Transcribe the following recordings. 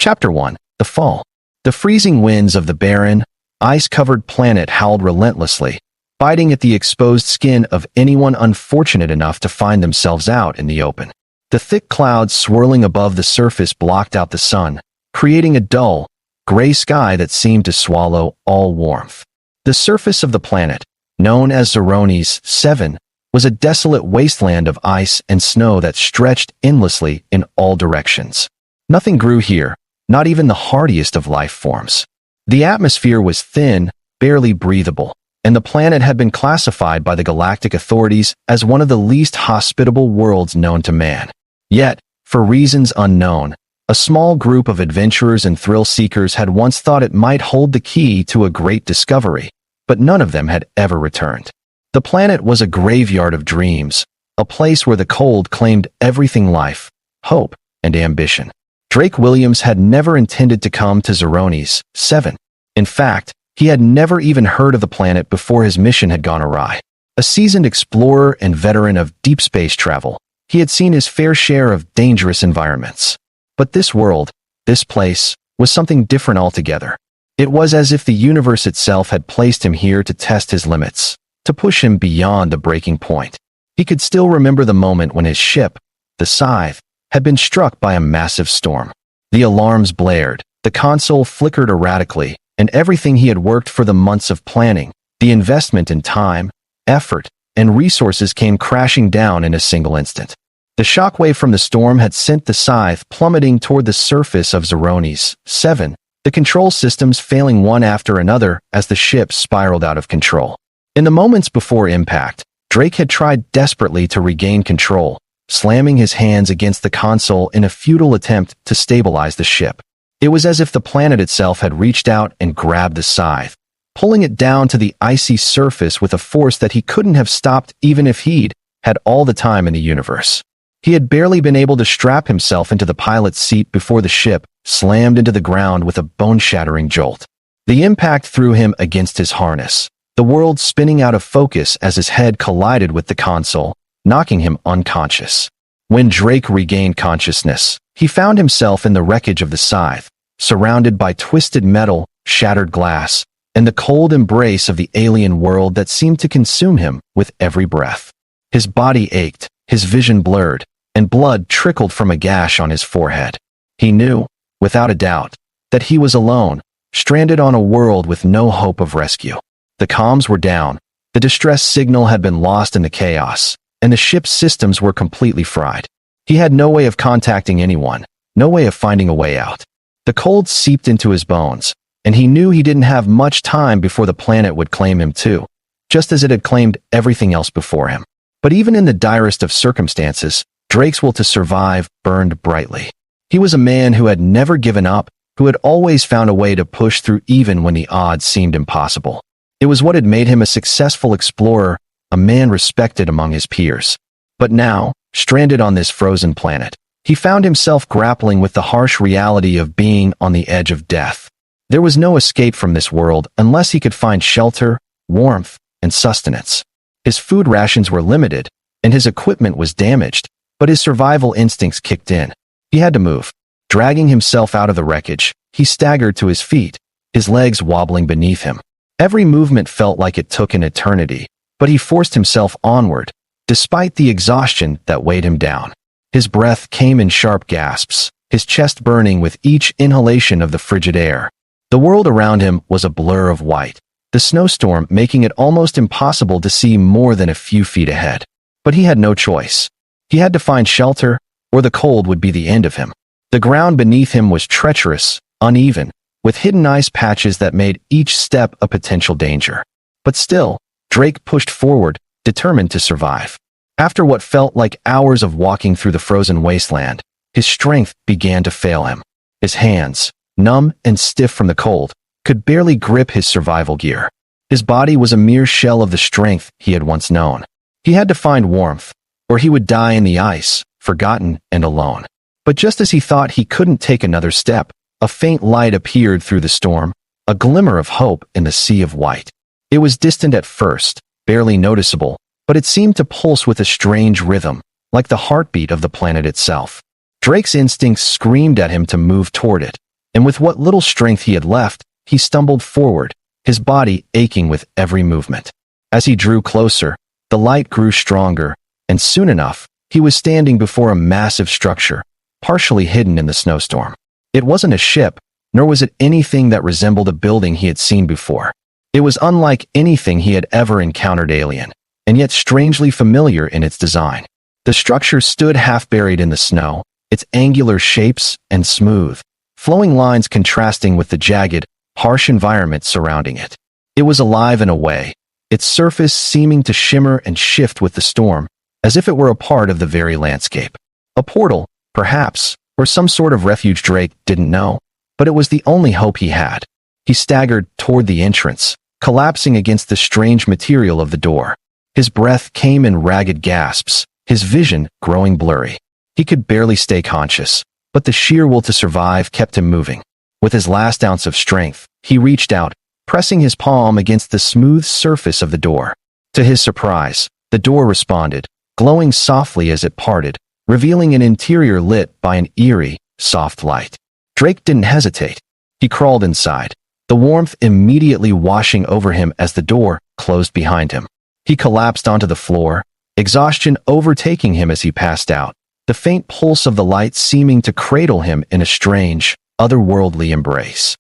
Chapter 1. The Fall. The freezing winds of the barren, ice-covered planet howled relentlessly, biting at the exposed skin of anyone unfortunate enough to find themselves out in the open. The thick clouds swirling above the surface blocked out the sun, creating a dull, gray sky that seemed to swallow all warmth. The surface of the planet, known as Zorones 7, was a desolate wasteland of ice and snow that stretched endlessly in all directions. Nothing grew here, not even the hardiest of life forms. The atmosphere was thin, barely breathable, and the planet had been classified by the galactic authorities as one of the least hospitable worlds known to man. Yet, for reasons unknown, a small group of adventurers and thrill-seekers had once thought it might hold the key to a great discovery, but none of them had ever returned. The planet was a graveyard of dreams, a place where the cold claimed everything life, hope, and ambition. Drake Williams had never intended to come to Zorones 7. In fact, he had never even heard of the planet before his mission had gone awry. A seasoned explorer and veteran of deep space travel, he had seen his fair share of dangerous environments. But this world, this place, was something different altogether. It was as if the universe itself had placed him here to test his limits, to push him beyond the breaking point. He could still remember the moment when his ship, the Scythe, had been struck by a massive storm. The alarms blared, the console flickered erratically, and everything he had worked for the months of planning, the investment in time, effort, and resources came crashing down in a single instant. The shockwave from the storm had sent the Scythe plummeting toward the surface of Zorones 7, the control systems failing one after another as the ship spiraled out of control. In the moments before impact, Drake had tried desperately to regain control, slamming his hands against the console in a futile attempt to stabilize the ship. It was as if the planet itself had reached out and grabbed the Scythe, pulling it down to the icy surface with a force that he couldn't have stopped even if he'd had all the time in the universe. He had barely been able to strap himself into the pilot's seat before the ship slammed into the ground with a bone-shattering jolt. The impact threw him against his harness, the world spinning out of focus as his head collided with the console, knocking him unconscious. When Drake regained consciousness, he found himself in the wreckage of the Scythe, surrounded by twisted metal, shattered glass, and the cold embrace of the alien world that seemed to consume him with every breath. His body ached, his vision blurred, and blood trickled from a gash on his forehead. He knew, without a doubt, that he was alone, stranded on a world with no hope of rescue. The comms were down, the distress signal had been lost in the chaos, and the ship's systems were completely fried. He had no way of contacting anyone, no way of finding a way out. The cold seeped into his bones, and he knew he didn't have much time before the planet would claim him too, just as it had claimed everything else before him. But even in the direst of circumstances, Drake's will to survive burned brightly. He was a man who had never given up, who had always found a way to push through even when the odds seemed impossible. It was what had made him a successful explorer, a man respected among his peers. But now, stranded on this frozen planet, he found himself grappling with the harsh reality of being on the edge of death. There was no escape from this world unless he could find shelter, warmth, and sustenance. His food rations were limited, and his equipment was damaged, but his survival instincts kicked in. He had to move. Dragging himself out of the wreckage, he staggered to his feet, his legs wobbling beneath him. Every movement felt like it took an eternity, but he forced himself onward, despite the exhaustion that weighed him down. His breath came in sharp gasps, his chest burning with each inhalation of the frigid air. The world around him was a blur of white, the snowstorm making it almost impossible to see more than a few feet ahead. But he had no choice. He had to find shelter, or the cold would be the end of him. The ground beneath him was treacherous, uneven, with hidden ice patches that made each step a potential danger. But still, Drake pushed forward, determined to survive. After what felt like hours of walking through the frozen wasteland, his strength began to fail him. His hands, numb and stiff from the cold, could barely grip his survival gear. His body was a mere shell of the strength he had once known. He had to find warmth, or he would die in the ice, forgotten and alone. But just as he thought he couldn't take another step, a faint light appeared through the storm, a glimmer of hope in the sea of white. It was distant at first, barely noticeable, but it seemed to pulse with a strange rhythm, like the heartbeat of the planet itself. Drake's instincts screamed at him to move toward it, and with what little strength he had left, he stumbled forward, his body aching with every movement. As he drew closer, the light grew stronger, and soon enough, he was standing before a massive structure, partially hidden in the snowstorm. It wasn't a ship, nor was it anything that resembled a building he had seen before. It was unlike anything he had ever encountered alien, and yet strangely familiar in its design. The structure stood half-buried in the snow, its angular shapes and smooth, flowing lines contrasting with the jagged, harsh environment surrounding it. It was alive in a way, its surface seeming to shimmer and shift with the storm, as if it were a part of the very landscape. A portal, perhaps, or some sort of refuge. Drake didn't know, but it was the only hope he had. He staggered toward the entrance, collapsing against the strange material of the door. His breath came in ragged gasps, his vision growing blurry. He could barely stay conscious, but the sheer will to survive kept him moving. With his last ounce of strength, he reached out, pressing his palm against the smooth surface of the door. To his surprise, the door responded, glowing softly as it parted, revealing an interior lit by an eerie, soft light. Drake didn't hesitate. He crawled inside, the warmth immediately washing over him as the door closed behind him. He collapsed onto the floor, exhaustion overtaking him as he passed out, the faint pulse of the light seeming to cradle him in a strange, otherworldly embrace.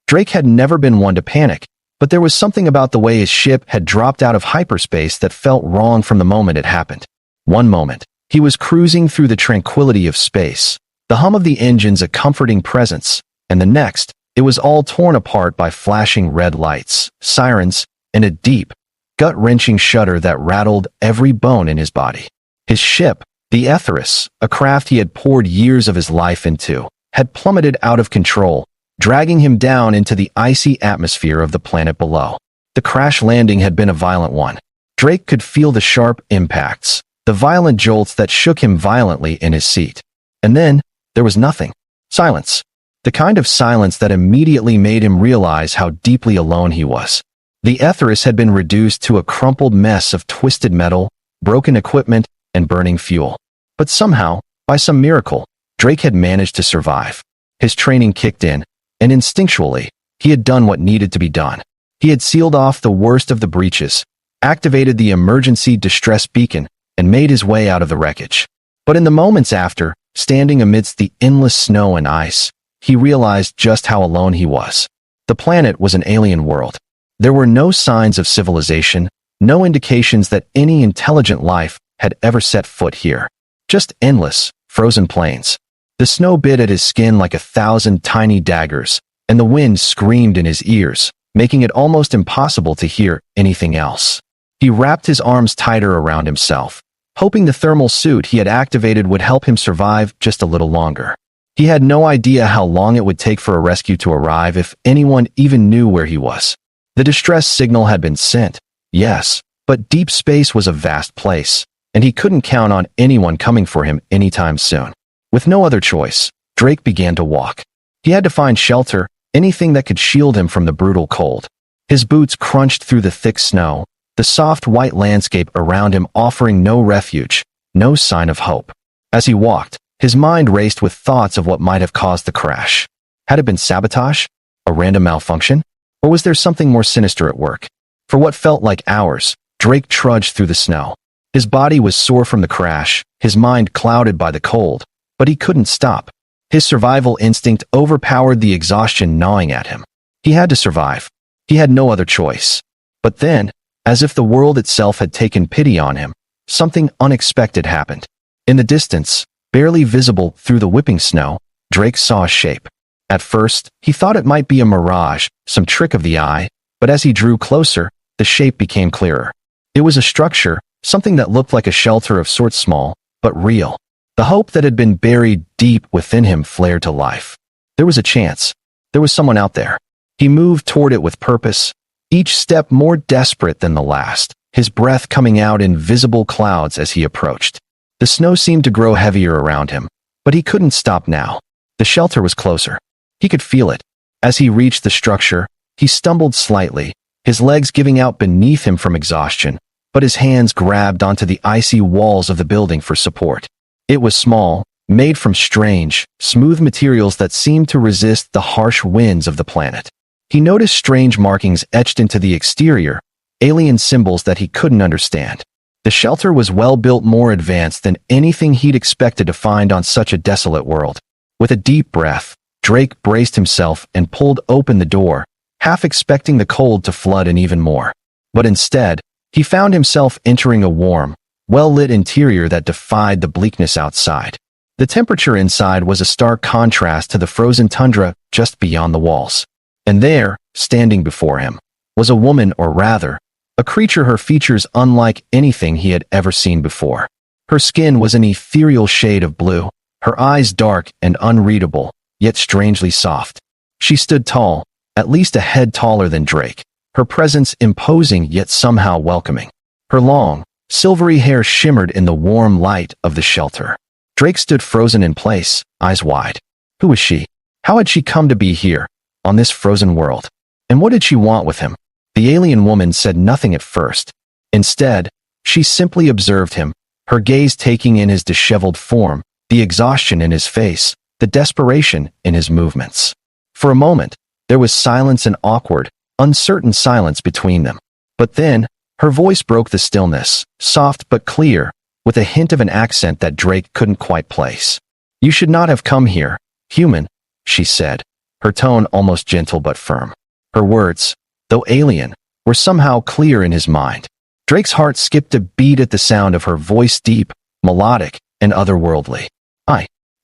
Drake had never been one to panic, but there was something about the way his ship had dropped out of hyperspace that felt wrong from the moment it happened. One moment, he was cruising through the tranquility of space, the hum of the engines a comforting presence, and the next, it was all torn apart by flashing red lights, sirens, and a deep, gut-wrenching shudder that rattled every bone in his body. His ship, the Etherius, a craft he had poured years of his life into, had plummeted out of control, dragging him down into the icy atmosphere of the planet below. The crash landing had been a violent one. Drake could feel the sharp impacts, the violent jolts that shook him violently in his seat. And then, there was nothing. Silence. The kind of silence that immediately made him realize how deeply alone he was. The Etherius had been reduced to a crumpled mess of twisted metal, broken equipment, and burning fuel. But somehow, by some miracle, Drake had managed to survive. His training kicked in, and instinctually, he had done what needed to be done. He had sealed off the worst of the breaches, activated the emergency distress beacon, and made his way out of the wreckage. But in the moments after, standing amidst the endless snow and ice, he realized just how alone he was. The planet was an alien world. There were no signs of civilization, no indications that any intelligent life had ever set foot here. Just endless, frozen plains. The snow bit at his skin like 1,000 tiny daggers, and the wind screamed in his ears, making it almost impossible to hear anything else. He wrapped his arms tighter around himself, hoping the thermal suit he had activated would help him survive just a little longer. He had no idea how long it would take for a rescue to arrive if anyone even knew where he was. The distress signal had been sent, yes, but deep space was a vast place, and he couldn't count on anyone coming for him anytime soon. With no other choice, Drake began to walk. He had to find shelter, anything that could shield him from the brutal cold. His boots crunched through the thick snow, the soft white landscape around him offering no refuge, no sign of hope. As he walked, his mind raced with thoughts of what might have caused the crash. Had it been sabotage? A random malfunction? Or was there something more sinister at work? For what felt like hours, Drake trudged through the snow. His body was sore from the crash, his mind clouded by the cold, but he couldn't stop. His survival instinct overpowered the exhaustion gnawing at him. He had to survive. He had no other choice. But then, as if the world itself had taken pity on him, something unexpected happened. In the distance, barely visible through the whipping snow, Drake saw a shape. At first, he thought it might be a mirage, some trick of the eye, but as he drew closer, the shape became clearer. It was a structure, something that looked like a shelter of sorts, small, but real. The hope that had been buried deep within him flared to life. There was a chance. There was someone out there. He moved toward it with purpose, each step more desperate than the last, his breath coming out in visible clouds as he approached. The snow seemed to grow heavier around him, but he couldn't stop now. The shelter was closer. He could feel it. As he reached the structure, he stumbled slightly, his legs giving out beneath him from exhaustion, but his hands grabbed onto the icy walls of the building for support. It was small, made from strange, smooth materials that seemed to resist the harsh winds of the planet. He noticed strange markings etched into the exterior, alien symbols that he couldn't understand. The shelter was well built, more advanced than anything he'd expected to find on such a desolate world. With a deep breath, Drake braced himself and pulled open the door, half expecting the cold to flood in even more. But instead, he found himself entering a warm, well-lit interior that defied the bleakness outside. The temperature inside was a stark contrast to the frozen tundra just beyond the walls. And there, standing before him, was a woman, or rather, a creature, her features unlike anything he had ever seen before. Her skin was an ethereal shade of blue, her eyes dark and unreadable, yet strangely soft. She stood tall, at least a head taller than Drake, her presence imposing yet somehow welcoming. Her long, silvery hair shimmered in the warm light of the shelter. Drake stood frozen in place, eyes wide. Who was she? How had she come to be here, on this frozen world? And what did she want with him? The alien woman said nothing at first. Instead, she simply observed him, her gaze taking in his disheveled form, the exhaustion in his face, the desperation in his movements. For a moment, there was silence, an awkward, uncertain silence between them. But then, her voice broke the stillness, soft but clear, with a hint of an accent that Drake couldn't quite place. "You should not have come here, human," she said, her tone almost gentle but firm. Her words, though alien, were somehow clear in his mind. Drake's heart skipped a beat at the sound of her voice, deep, melodic, and otherworldly.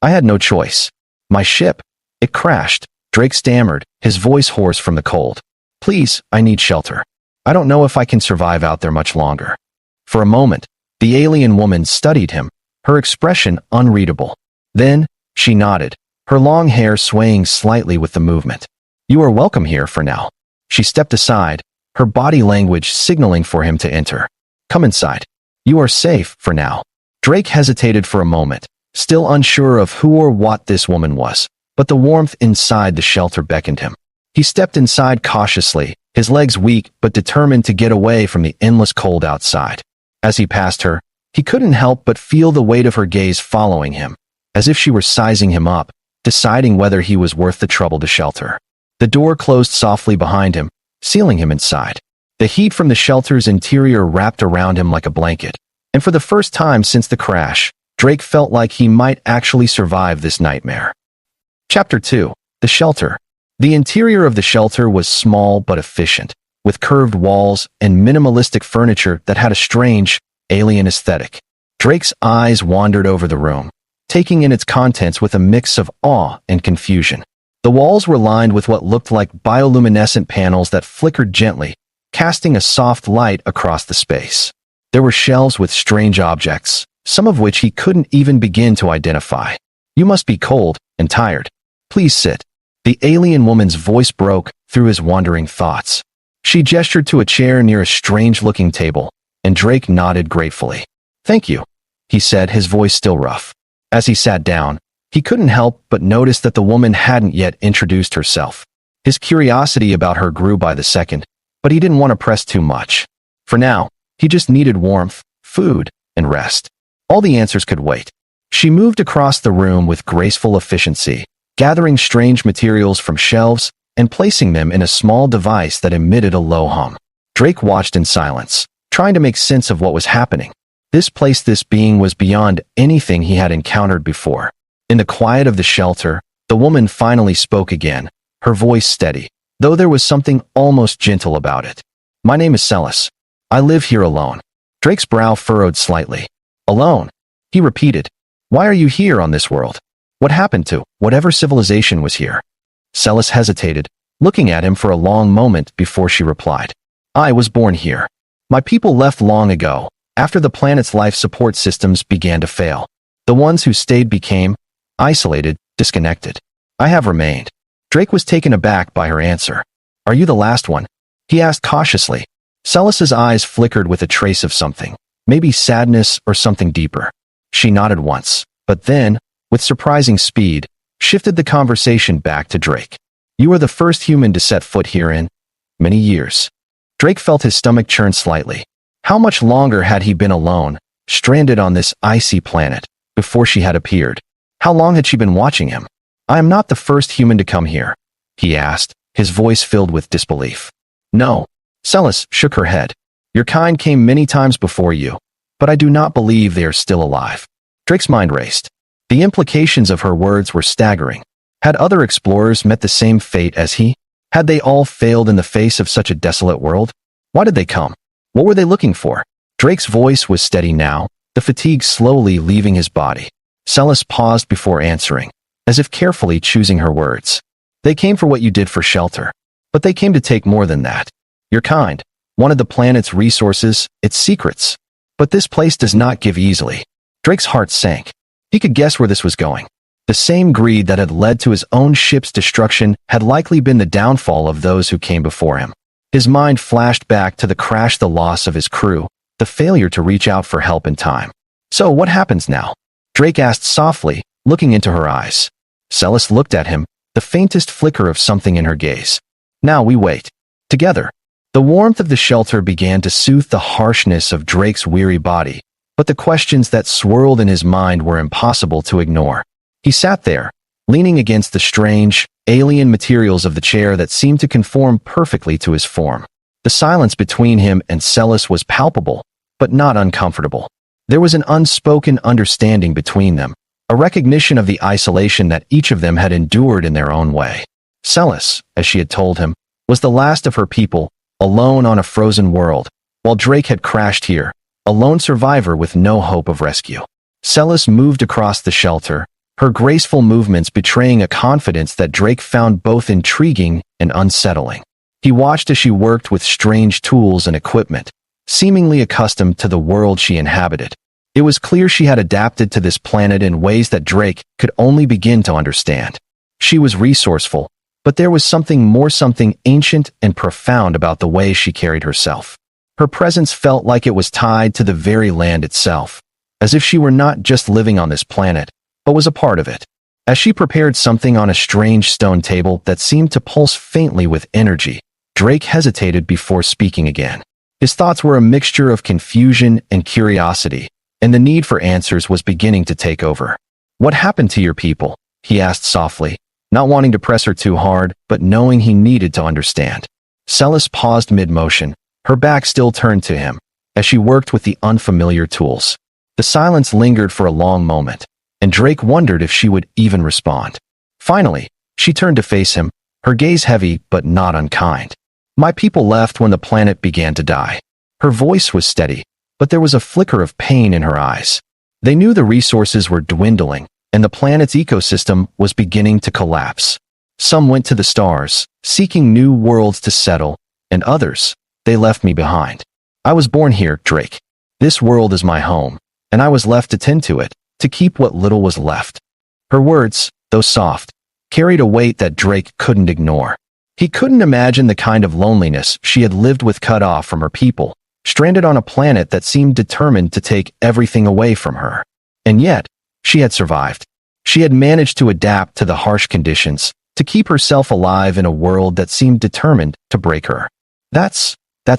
I had no choice. My ship, it crashed," Drake stammered, his voice hoarse from the cold. "Please, I need shelter. I don't know if I can survive out there much longer." For a moment, the alien woman studied him, her expression unreadable. Then, she nodded, her long hair swaying slightly with the movement. "You are welcome here for now." She stepped aside, her body language signaling for him to enter. "Come inside. You are safe for now." Drake hesitated for a moment, still unsure of who or what this woman was, but the warmth inside the shelter beckoned him. He stepped inside cautiously, his legs weak but determined to get away from the endless cold outside. As he passed her, he couldn't help but feel the weight of her gaze following him, as if she were sizing him up, deciding whether he was worth the trouble to shelter. The door closed softly behind him, sealing him inside. The heat from the shelter's interior wrapped around him like a blanket, and for the first time since the crash, Drake felt like he might actually survive this nightmare. Chapter 2. The Shelter. The interior of the shelter was small but efficient, with curved walls and minimalistic furniture that had a strange, alien aesthetic. Drake's eyes wandered over the room, taking in its contents with a mix of awe and confusion. The walls were lined with what looked like bioluminescent panels that flickered gently, casting a soft light across the space. There were shelves with strange objects, some of which he couldn't even begin to identify. "You must be cold and tired. Please sit." The alien woman's voice broke through his wandering thoughts. She gestured to a chair near a strange-looking table, and Drake nodded gratefully. "Thank you," he said, his voice still rough. As he sat down, he couldn't help but notice that the woman hadn't yet introduced herself. His curiosity about her grew by the second, but he didn't want to press too much. For now, he just needed warmth, food, and rest. All the answers could wait. She moved across the room with graceful efficiency, gathering strange materials from shelves and placing them in a small device that emitted a low hum. Drake watched in silence, trying to make sense of what was happening. This place, this being, was beyond anything he had encountered before. In the quiet of the shelter, the woman finally spoke again, her voice steady, though there was something almost gentle about it. "My name is Celis. I live here alone." Drake's brow furrowed slightly. "Alone?" he repeated. "Why are you here on this world? What happened to whatever civilization was here?" Celis hesitated, looking at him for a long moment before she replied. "I was born here. My people left long ago, after the planet's life support systems began to fail. The ones who stayed became isolated, disconnected. I have remained." Drake was taken aback by her answer. "Are you the last one?" he asked cautiously. Celis's eyes flickered with a trace of something, maybe sadness or something deeper. She nodded once, but then, with surprising speed, shifted the conversation back to Drake. "You are the first human to set foot here in many years." Drake felt his stomach churn slightly. How much longer had he been alone, stranded on this icy planet, before she had appeared? How long had she been watching him? I am not the first human to come here, he asked, his voice filled with disbelief. No. Celis shook her head. Your kind came many times before you, but I do not believe they are still alive. Drake's mind raced. The implications of her words were staggering. Had other explorers met the same fate as he? Had they all failed in the face of such a desolate world? Why did they come? What were they looking for? Drake's voice was steady now, the fatigue slowly leaving his body. Celis paused before answering, as if carefully choosing her words. They came for what you did for shelter. But they came to take more than that. Your kind wanted the planet's resources, its secrets. But this place does not give easily. Drake's heart sank. He could guess where this was going. The same greed that had led to his own ship's destruction had likely been the downfall of those who came before him. His mind flashed back to the crash, the loss of his crew, the failure to reach out for help in time. So what happens now? Drake asked softly, looking into her eyes. Celis looked at him, the faintest flicker of something in her gaze. Now we wait. Together. The warmth of the shelter began to soothe the harshness of Drake's weary body, but the questions that swirled in his mind were impossible to ignore. He sat there, leaning against the strange, alien materials of the chair that seemed to conform perfectly to his form. The silence between him and Celis was palpable, but not uncomfortable. There was an unspoken understanding between them, a recognition of the isolation that each of them had endured in their own way. Celis, as she had told him, was the last of her people, alone on a frozen world, while Drake had crashed here, a lone survivor with no hope of rescue. Celis moved across the shelter, her graceful movements betraying a confidence that Drake found both intriguing and unsettling. He watched as she worked with strange tools and equipment, seemingly accustomed to the world she inhabited. It was clear she had adapted to this planet in ways that Drake could only begin to understand. She was resourceful, but there was something ancient and profound about the way she carried herself. Her presence felt like it was tied to the very land itself, as if she were not just living on this planet, but was a part of it. As she prepared something on a strange stone table that seemed to pulse faintly with energy, Drake hesitated before speaking again. His thoughts were a mixture of confusion and curiosity, and the need for answers was beginning to take over. What happened to your people? He asked softly, not wanting to press her too hard, but knowing he needed to understand. Celis paused mid-motion, her back still turned to him, as she worked with the unfamiliar tools. The silence lingered for a long moment, and Drake wondered if she would even respond. Finally, she turned to face him, her gaze heavy but not unkind. My people left when the planet began to die. Her voice was steady, but there was a flicker of pain in her eyes. They knew the resources were dwindling, and the planet's ecosystem was beginning to collapse. Some went to the stars, seeking new worlds to settle, and others, they left me behind. I was born here, Drake. This world is my home, and I was left to tend to it, to keep what little was left. Her words, though soft, carried a weight that Drake couldn't ignore. He couldn't imagine the kind of loneliness she had lived with, cut off from her people, stranded on a planet that seemed determined to take everything away from her. And yet, she had survived. She had managed to adapt to the harsh conditions, to keep herself alive in a world that seemed determined to break her. That's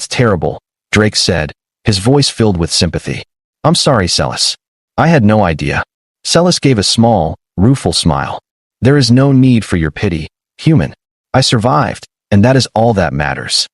terrible, Drake said, his voice filled with sympathy. I'm sorry, Celis. I had no idea. Celis gave a small, rueful smile. There is no need for your pity, human. I survived, and that is all that matters.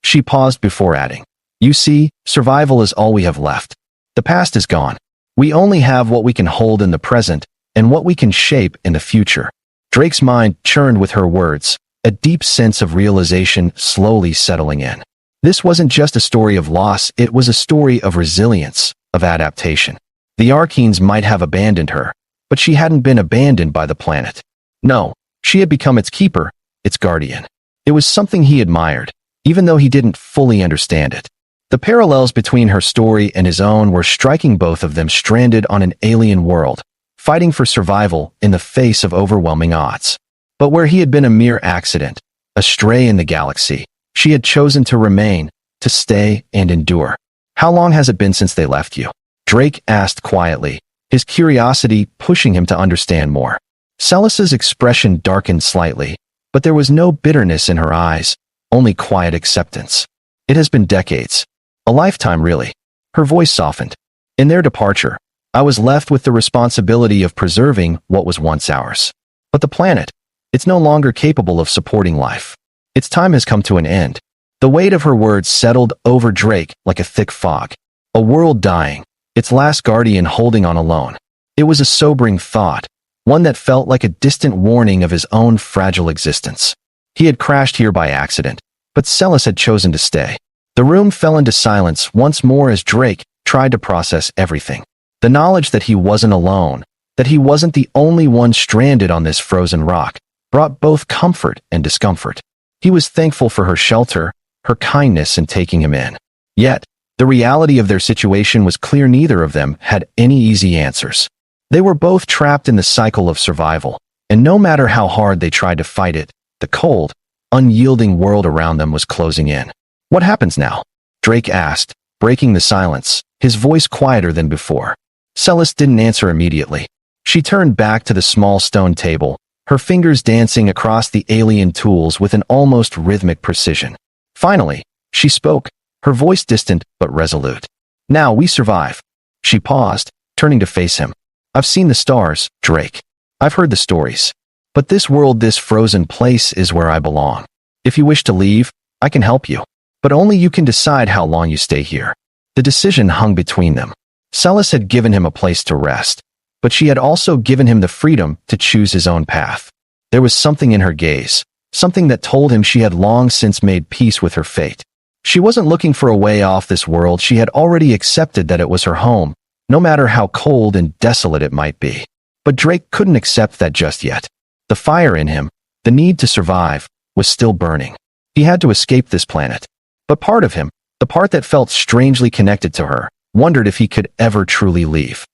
She paused before adding, you see, survival is all we have left. The past is gone. We only have what we can hold in the present, and what we can shape in the future. Drake's mind churned with her words, a deep sense of realization slowly settling in. This wasn't just a story of loss, it was a story of resilience, of adaptation. The Arkeens might have abandoned her, but she hadn't been abandoned by the planet. No, she had become its keeper, its guardian. It was something he admired, even though he didn't fully understand it. The parallels between her story and his own were striking, both of them stranded on an alien world, fighting for survival in the face of overwhelming odds. But where he had been a mere accident, a stray in the galaxy, she had chosen to remain, to stay and endure. How long has it been since they left you? Drake asked quietly, his curiosity pushing him to understand more. Celis's expression darkened slightly, but there was no bitterness in her eyes, only quiet acceptance. It has been decades. A lifetime, really. Her voice softened. In their departure, I was left with the responsibility of preserving what was once ours. But the planet, it's no longer capable of supporting life. Its time has come to an end. The weight of her words settled over Drake like a thick fog. A world dying, its last guardian holding on alone. It was a sobering thought, one that felt like a distant warning of his own fragile existence. He had crashed here by accident, but Celis had chosen to stay. The room fell into silence once more as Drake tried to process everything. The knowledge that he wasn't alone, that he wasn't the only one stranded on this frozen rock, brought both comfort and discomfort. He was thankful for her shelter, her kindness in taking him in. Yet, the reality of their situation was clear. Neither of them had any easy answers. They were both trapped in the cycle of survival, and no matter how hard they tried to fight it, the cold, unyielding world around them was closing in. What happens now? Drake asked, breaking the silence, his voice quieter than before. Celis didn't answer immediately. She turned back to the small stone table, her fingers dancing across the alien tools with an almost rhythmic precision. Finally, she spoke, her voice distant but resolute. Now we survive. She paused, turning to face him. I've seen the stars, Drake. I've heard the stories. But this world, this frozen place, is where I belong. If you wish to leave, I can help you. But only you can decide how long you stay here. The decision hung between them. Celis had given him a place to rest, but she had also given him the freedom to choose his own path. There was something in her gaze, something that told him she had long since made peace with her fate. She wasn't looking for a way off this world. She had already accepted that it was her home, no matter how cold and desolate it might be. But Drake couldn't accept that just yet. The fire in him, the need to survive, was still burning. He had to escape this planet. But part of him, the part that felt strangely connected to her, wondered if he could ever truly leave.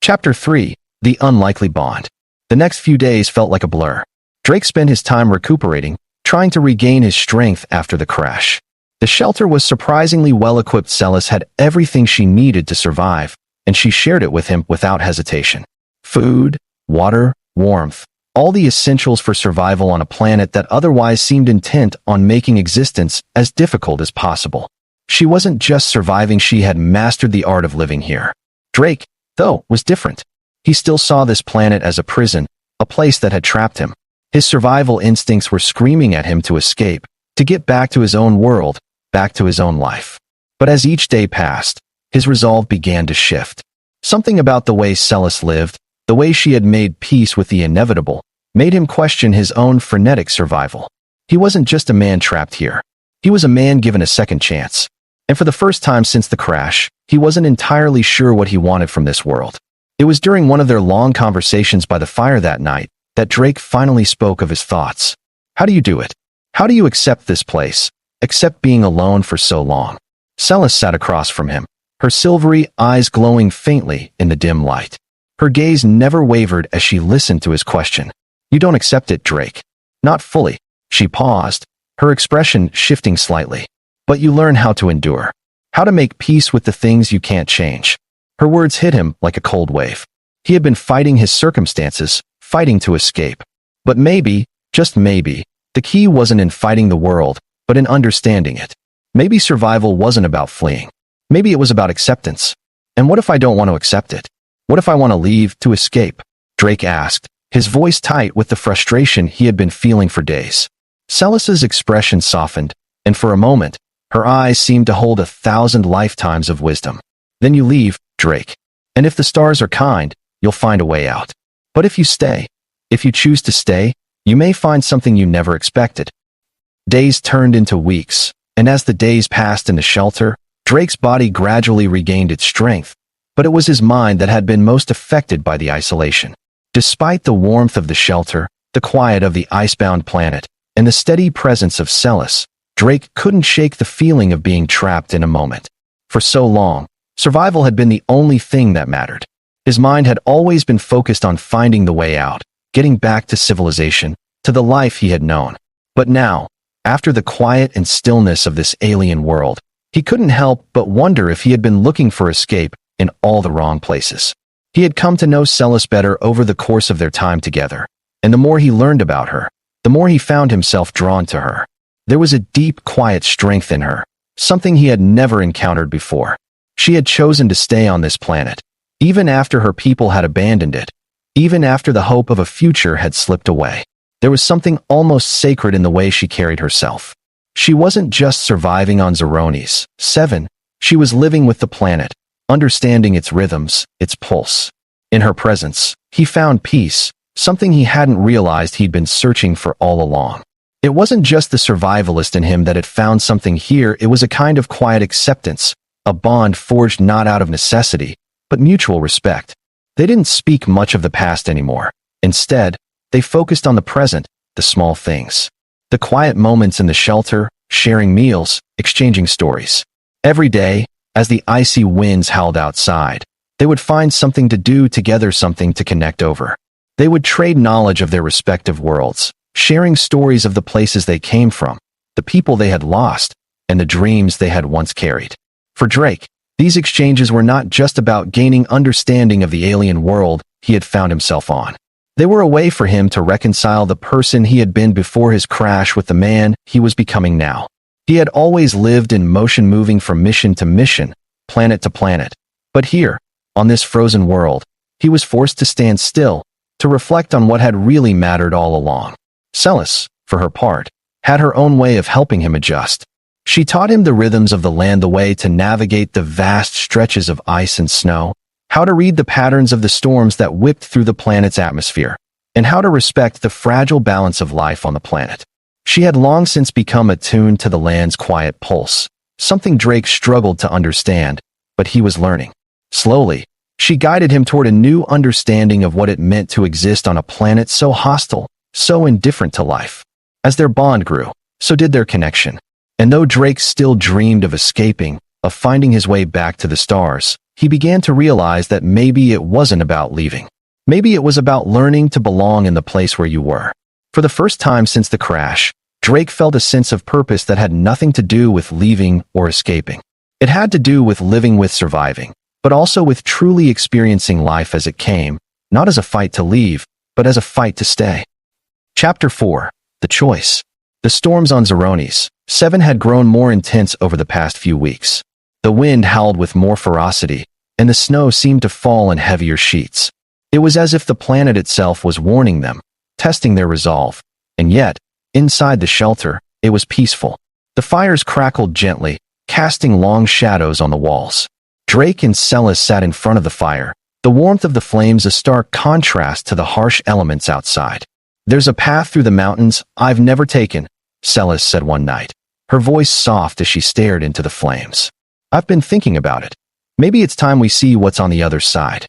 Chapter 3. The Unlikely Bond. The next few days felt like a blur. Drake spent his time recuperating, trying to regain his strength after the crash. The shelter was surprisingly well-equipped. Celis had everything she needed to survive, and she shared it with him without hesitation. Food, water, warmth, all the essentials for survival on a planet that otherwise seemed intent on making existence as difficult as possible. She wasn't just surviving, she had mastered the art of living here. Drake, though, was different. He still saw this planet as a prison, a place that had trapped him. His survival instincts were screaming at him to escape, to get back to his own world, back to his own life. But as each day passed, his resolve began to shift. Something about the way Celis lived, the way she had made peace with the inevitable, made him question his own frenetic survival. He wasn't just a man trapped here. He was a man given a second chance. And for the first time since the crash, he wasn't entirely sure what he wanted from this world. It was during one of their long conversations by the fire that night that Drake finally spoke of his thoughts. How do you do it? How do you accept this place, accept being alone for so long? Celis sat across from him, her silvery eyes glowing faintly in the dim light. Her gaze never wavered as she listened to his question. You don't accept it, Drake. Not fully. She paused, her expression shifting slightly. But you learn how to endure. How to make peace with the things you can't change. Her words hit him like a cold wave. He had been fighting his circumstances, fighting to escape. But maybe, just maybe, the key wasn't in fighting the world, but in understanding it. Maybe survival wasn't about fleeing. Maybe it was about acceptance. And what if I don't want to accept it? What if I want to leave, to escape? Drake asked, his voice tight with the frustration he had been feeling for days. Celis's expression softened, and for a moment, her eyes seemed to hold 1,000 lifetimes of wisdom. Then you leave, Drake. And if the stars are kind, you'll find a way out. But if you stay, if you choose to stay, you may find something you never expected. Days turned into weeks, and as the days passed in the shelter, Drake's body gradually regained its strength, but it was his mind that had been most affected by the isolation. Despite the warmth of the shelter, the quiet of the icebound planet, and the steady presence of Celis, Drake couldn't shake the feeling of being trapped in a moment. For so long, survival had been the only thing that mattered. His mind had always been focused on finding the way out, getting back to civilization, to the life he had known. But now, after the quiet and stillness of this alien world, he couldn't help but wonder if he had been looking for escape in all the wrong places. He had come to know Celis better over the course of their time together, and the more he learned about her, the more he found himself drawn to her. There was a deep, quiet strength in her, something he had never encountered before. She had chosen to stay on this planet, even after her people had abandoned it, even after the hope of a future had slipped away. There was something almost sacred in the way she carried herself. She wasn't just surviving on Zeroni's 7, she was living with the planet, understanding its rhythms, its pulse. In her presence, he found peace, something he hadn't realized he'd been searching for all along. It wasn't just the survivalist in him that had found something here, it was a kind of quiet acceptance, a bond forged not out of necessity, but mutual respect. They didn't speak much of the past anymore. Instead, they focused on the present, the small things. The quiet moments in the shelter, sharing meals, exchanging stories. Every day, as the icy winds howled outside, they would find something to do together, something to connect over. They would trade knowledge of their respective worlds, sharing stories of the places they came from, the people they had lost, and the dreams they had once carried. For Drake, these exchanges were not just about gaining understanding of the alien world he had found himself on. They were a way for him to reconcile the person he had been before his crash with the man he was becoming now. He had always lived in motion, moving from mission to mission, planet to planet. But here, on this frozen world, he was forced to stand still, to reflect on what had really mattered all along. Celis, for her part, had her own way of helping him adjust. She taught him the rhythms of the land, the way to navigate the vast stretches of ice and snow, how to read the patterns of the storms that whipped through the planet's atmosphere, and how to respect the fragile balance of life on the planet. She had long since become attuned to the land's quiet pulse, something Drake struggled to understand, but he was learning. Slowly, she guided him toward a new understanding of what it meant to exist on a planet so hostile, so indifferent to life. As their bond grew, so did their connection. And though Drake still dreamed of escaping, of finding his way back to the stars, he began to realize that maybe it wasn't about leaving. Maybe it was about learning to belong in the place where you were. For the first time since the crash, Drake felt a sense of purpose that had nothing to do with leaving or escaping. It had to do with living, with surviving, but also with truly experiencing life as it came, not as a fight to leave, but as a fight to stay. Chapter 4. The Choice. The storms on Zeroni's 7 had grown more intense over the past few weeks. The wind howled with more ferocity, and the snow seemed to fall in heavier sheets. It was as if the planet itself was warning them, testing their resolve. And yet, inside the shelter, it was peaceful. The fires crackled gently, casting long shadows on the walls. Drake and Celis sat in front of the fire, the warmth of the flames a stark contrast to the harsh elements outside. "There's a path through the mountains I've never taken," Celis said one night, her voice soft as she stared into the flames. "I've been thinking about it. Maybe it's time we see what's on the other side."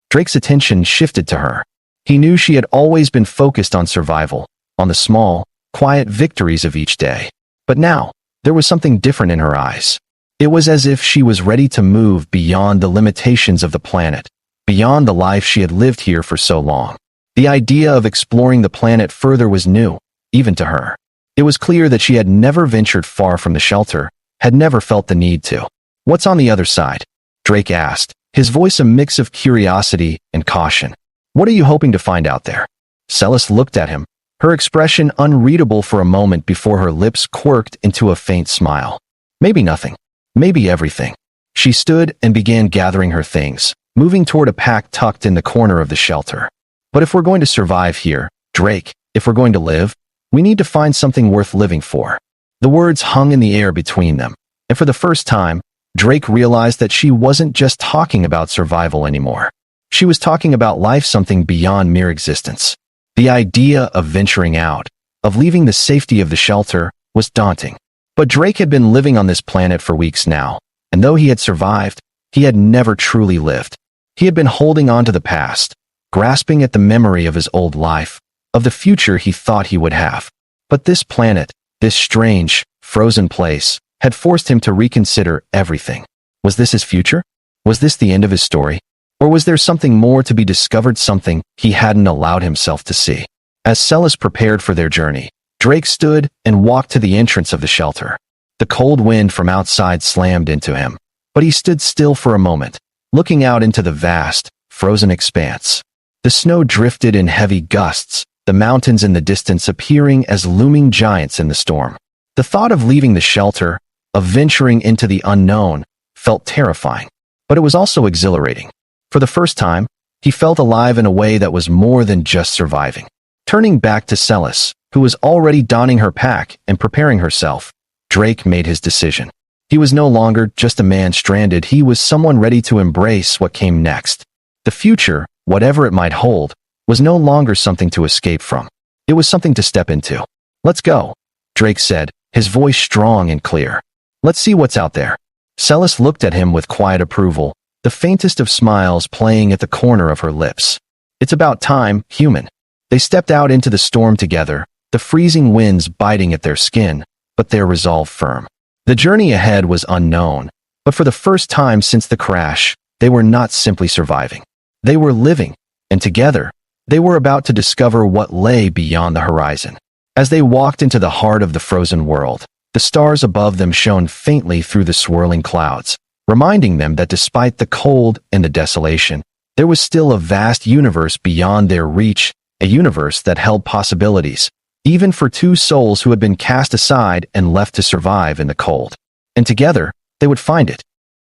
Drake's attention shifted to her. He knew she had always been focused on survival, on the small, quiet victories of each day. But now, there was something different in her eyes. It was as if she was ready to move beyond the limitations of the planet, beyond the life she had lived here for so long. The idea of exploring the planet further was new, even to her. It was clear that she had never ventured far from the shelter, had never felt the need to. "What's on the other side?" Drake asked, his voice a mix of curiosity and caution. "What are you hoping to find out there?" Celis looked at him, her expression unreadable for a moment before her lips quirked into a faint smile. "Maybe nothing. Maybe everything." She stood and began gathering her things, moving toward a pack tucked in the corner of the shelter. "But if we're going to survive here, Drake, if we're going to live, we need to find something worth living for." The words hung in the air between them, and for the first time, Drake realized that she wasn't just talking about survival anymore. She was talking about life, something beyond mere existence. The idea of venturing out, of leaving the safety of the shelter, was daunting. But Drake had been living on this planet for weeks now, and though he had survived, he had never truly lived. He had been holding on to the past, grasping at the memory of his old life, of the future he thought he would have. But this planet, this strange, frozen place, had forced him to reconsider everything. Was this his future? Was this the end of his story? Or was there something more to be discovered, something he hadn't allowed himself to see? As Celis prepared for their journey, Drake stood and walked to the entrance of the shelter. The cold wind from outside slammed into him, but he stood still for a moment, looking out into the vast, frozen expanse. The snow drifted in heavy gusts, the mountains in the distance appearing as looming giants in the storm. The thought of leaving the shelter, of venturing into the unknown, felt terrifying, but it was also exhilarating. For the first time, he felt alive in a way that was more than just surviving. Turning back to Celis, who was already donning her pack and preparing herself, Drake made his decision. He was no longer just a man stranded, he was someone ready to embrace what came next. The future, whatever it might hold, was no longer something to escape from. It was something to step into. "Let's go," Drake said, his voice strong and clear. "Let's see what's out there." Celis looked at him with quiet approval, the faintest of smiles playing at the corner of her lips. "It's about time, human." They stepped out into the storm together, the freezing winds biting at their skin, but their resolve firm. The journey ahead was unknown, but for the first time since the crash, they were not simply surviving. They were living, and together, they were about to discover what lay beyond the horizon. As they walked into the heart of the frozen world, the stars above them shone faintly through the swirling clouds, reminding them that despite the cold and the desolation, there was still a vast universe beyond their reach, a universe that held possibilities, even for two souls who had been cast aside and left to survive in the cold. And together, they would find it.